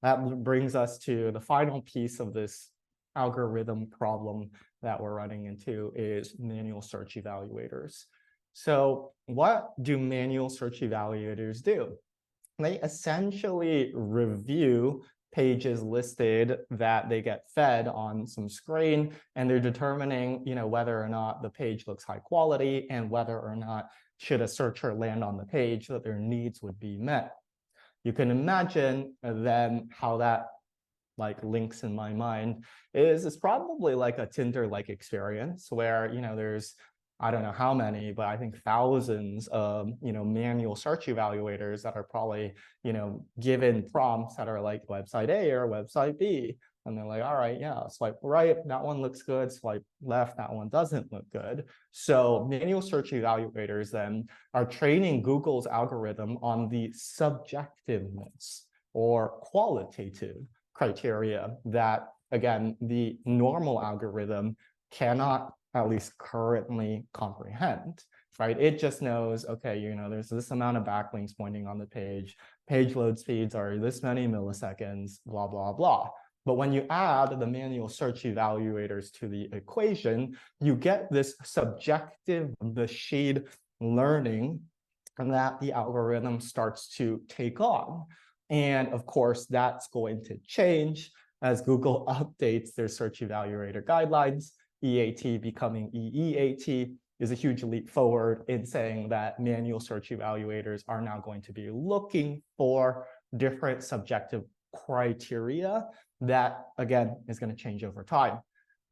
that brings us to the final piece of this algorithm problem that we're running into is manual search evaluators. So what do manual search evaluators do? They essentially review pages listed that they get fed on some screen, and they're determining, whether or not the page looks high quality and whether or not should a searcher land on the page that their needs would be met. You can imagine then how that links in my mind is it's probably like a Tinder-like experience where, there's, I don't know how many, but I think thousands of, manual search evaluators that are probably, given prompts that are like website A or website B. And they're like, all right, yeah, swipe right, that one looks good. Swipe left, that one doesn't look good. So manual search evaluators then are training Google's algorithm on the subjectiveness or qualitative criteria that, again, the normal algorithm cannot at least currently comprehend, right? It just knows, okay, there's this amount of backlinks pointing on the page load speeds are this many milliseconds, blah, blah, blah. But when you add the manual search evaluators to the equation, you get this subjective machine learning that the algorithm starts to take on. And of course, that's going to change as Google updates their search evaluator guidelines. EAT becoming EEAT is a huge leap forward in saying that manual search evaluators are now going to be looking for different subjective criteria that, again, is going to change over time.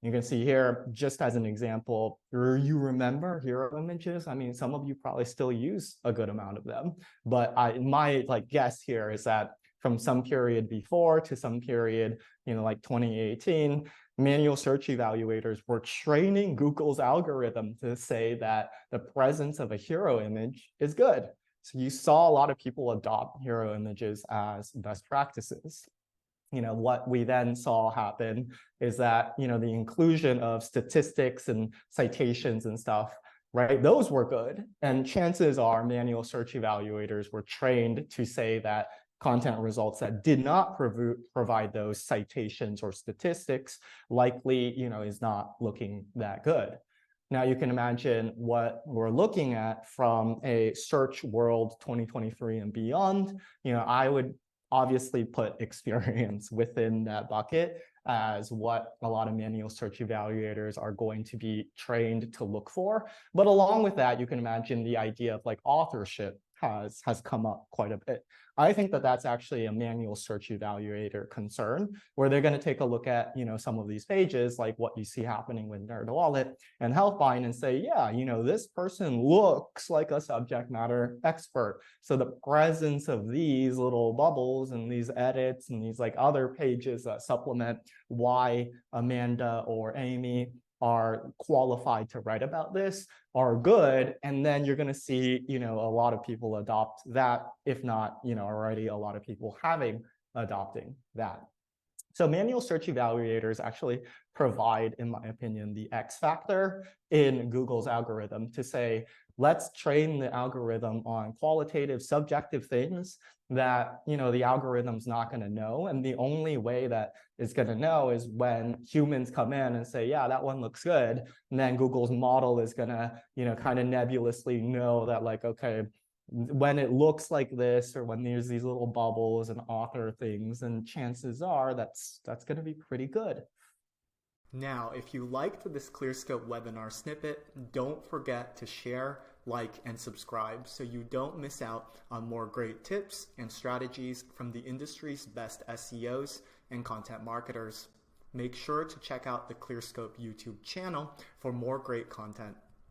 You can see here, just as an example, you remember hero images? I mean, some of you probably still use a good amount of them, but my guess here is that from some period before to some period, like 2018, manual search evaluators were training Google's algorithm to say that the presence of a hero image is good. So you saw a lot of people adopt hero images as best practices. What we then saw happen is that, the inclusion of statistics and citations and stuff, right? Those were good. And chances are manual search evaluators were trained to say that content results that did not provide those citations or statistics likely, is not looking that good. Now you can imagine what we're looking at from a search world 2023 and beyond. I would obviously put experience within that bucket as what a lot of manual search evaluators are going to be trained to look for. But along with that, you can imagine the idea of authorship has come up quite a bit. I think that that's actually a manual search evaluator concern, where they're going to take a look at, some of these pages, like what you see happening with NerdWallet and Healthline, and say, yeah, this person looks like a subject matter expert. So the presence of these little bubbles and these edits and these other pages that supplement why Amanda or Amy are qualified to write about this are good. And then you're going to see, a lot of people adopt that, if not, already a lot of people adopting that. So manual search evaluators actually provide, in my opinion, the X factor in Google's algorithm to say, let's train the algorithm on qualitative, subjective things that, the algorithm's not going to know. And the only way that it's going to know is when humans come in and say, yeah, that one looks good. And then Google's model is going to, kind of nebulously know that okay, when it looks like this, or when there's these little bubbles and author things, and chances are that's going to be pretty good. Now, if you liked this Clearscope webinar snippet, don't forget to share, like, and subscribe so you don't miss out on more great tips and strategies from the industry's best SEOs and content marketers. Make sure to check out the Clearscope YouTube channel for more great content.